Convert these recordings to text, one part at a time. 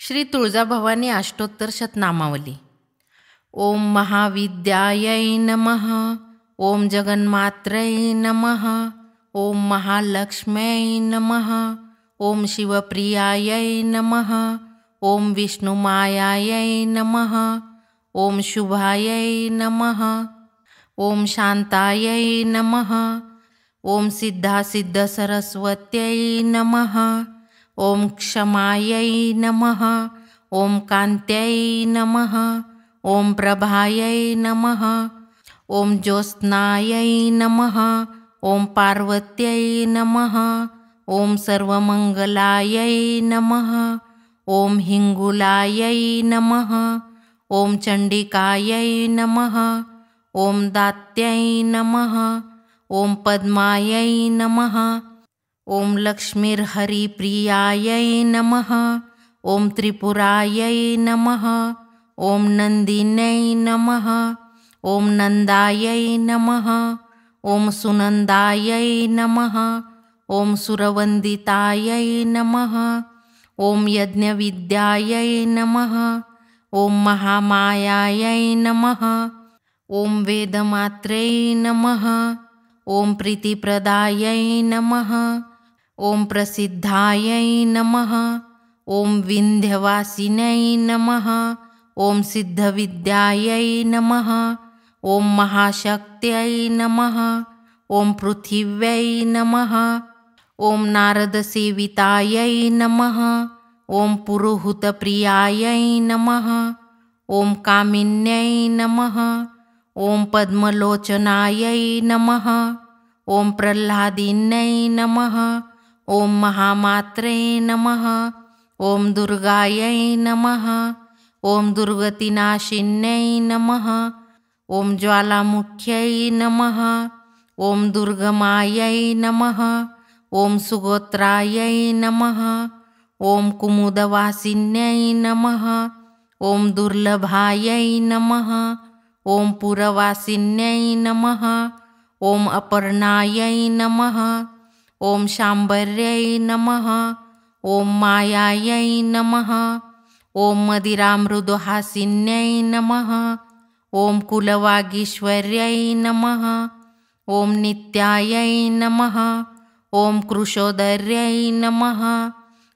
श्री तुळजाभवानी अष्टोत्तर शतनामावली। ओम महाविद्यायै नमः। ओम जगन्मात्रै नमः। ओम महालक्ष्म्यै नमः। ओम शिवप्रियायै नमः। ओम विष्णुमायायै नमः। ओम शुभायै नमः। ओम शान्तायै नमः। ओम सिद्धासिद्ध सरस्वत्यै नमः। ओम क्षमायै नमः। ओम कान्त्यै नमः। ओम प्रभायै नमः। ओम ज्योत्स्नायै नमः। ओम पार्वत्यै नमः। ओम सर्वमंगलायै नमः। ओम हिंगुलायै नमः। ओम चंडिकायै नमः। ओम दात्यै नमः। ओम पद्मायै नमः। ओम लक्ष्मीर्हरिप्रियायै नमः। ओम त्रिपुरायै नमः। ओम नंदिन्यै नमः। ओम नंदायै नमः। ओम सुनंदायै नमः। ओम सुरवंदितायै नमः। ओम यज्ञविद्यायै नमः। ओम महामायायै नमः। ओम वेदमात्रै नमः। ओम प्रीतिप्रदायै नमः। ओम प्रसिद्धायै नमः। ओम विंध्यवासिन्यै नमः। ओम सिद्धविद्यायै नमः। ओम महाशक्त्यै नमः। ओम पृथिव्यै नमः। ओम नारदसेवितायै नमः। ओम पुरुहूतप्रियायै नमः। ओम कामिन्यै नमः। ओम पद्मलोचनायै नमः। ओम प्रह्लादिन्यै नमः। ओम महामात्रे नमः। ओम दुर्गायै नमः। ओम दुर्गतिनाशिन्यै नमः। ओम ज्वालामुख्यै नमः। ओम दुर्गमायै नमः। ओम सुगोत्रायै नमः। ओम कुमुदवासिन्यै नमः। ओम दुर्लभायै नमः। ओम पुरवासिन्यै नमः। ओम अपर्णायै नमः। ओम शाम्बर्यै नमः। ओम मायायै नमः। ओम मदिरामृदुहासिन्यै नमः। ओम कुलवागीश्वर्यै नमः। ओम नित्यायै नमः। ओम कृशोदर्यै नमः।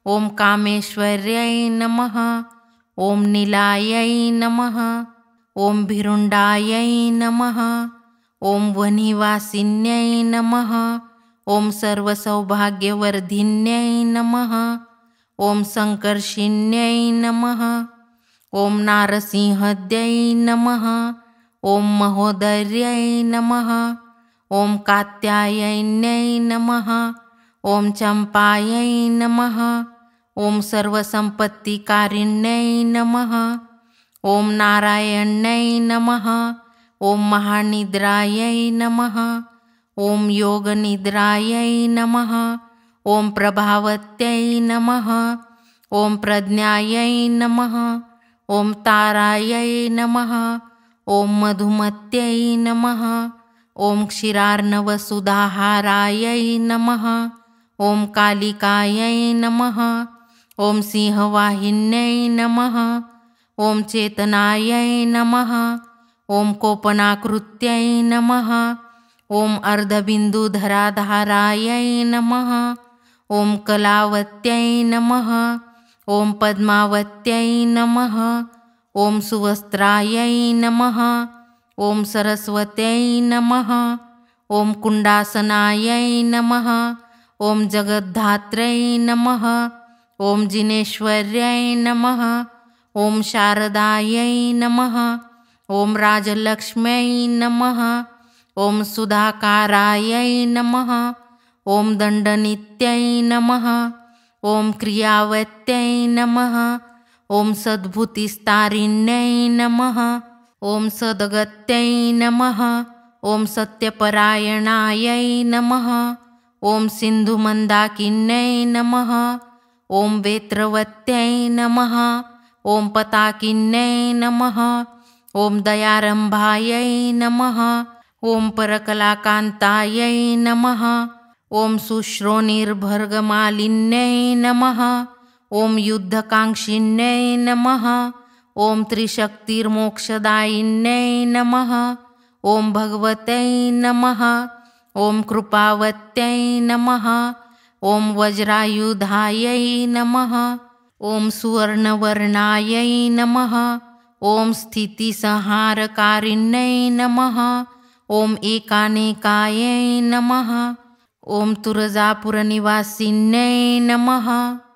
ओम कामेश्वर्यै नमः। ओम नीलायै नमः। ओम भिरुण्डायै नमः। ओम वह्निवासिन्यै नमः। ओम सर्वसौभाग्यवर्धिन्यै नमः। ओम संकर्षिण्यै नमः। ओम नारसिंहद्यै नमः। ओम महोदर्यै नमः। ओम कात्यायन्यै नमः। ओम चंपायै नमः। ओम सर्वसंपत्तिकारिण्यै नमः। ओम नारायण्यै नमः। ओम महानिद्रायै नमः। ओम योगनिद्रायै नमः। ओम प्रभावत्यै नमः। ओम प्रज्ञायै नमः। ओम तारायै नमः। ओम मधुमत्यै नमः। ओम क्षीरार्णवसुधाहारायै नमः। ओम कालिकायै नमः। ओम सिंहवाहिन्यै नमः। ओम चेतनायै नमः। ओम कोपनाकृत्यै नमः। ओम अर्धबिन्दुधराधारायै नमः। ओम कलावत्यै नमः। ओम पद्मावत्यै नमः। ओम सुवस्त्रायै नमः। ओम सरस्वत्यै नमः। ओम कुण्डासनायै नमः। ओम जगद्धात्रै नमः। ओम जिनेश्वर्यै नमः। ओम शारदायै नमः। ओम राजलक्ष्म्यै नमः। ओम सुधाकारायै नमः। ओम दण्डनित्यै नमः। ओम क्रियावत्यै नमः। ओम सद्भूतिस्तारिण्यै नमः। ओम सद्गत्यै नमः। ओम सत्यपरायणायै नमः। ओम सिन्धुमन्दाकिन्यै नमः। ओम वेत्रवत्यै नमः। ओम पताकिन्यै नमः। ओम दयारम्भायै नमः। ओम परकलाकान्तायै नमः। ओम शुश्रोणिर्भर्गमालिन्यै नमः। ओम युद्धकांक्षिण्यै नमः। ओम त्रिशक्तिर्मोक्षदायिन्यै नमः। ओम भगवत्यै नमः। ओम कृपावत्यै नमः। ओम वज्रायुधायै नमः। ओम सुवर्णवर्णायै नमः। ओम स्थितिसंहारकारिण्यै नमः। ओम एकानेकायै नमः। ओम तुळजापुरनिवासिन्यै नमः।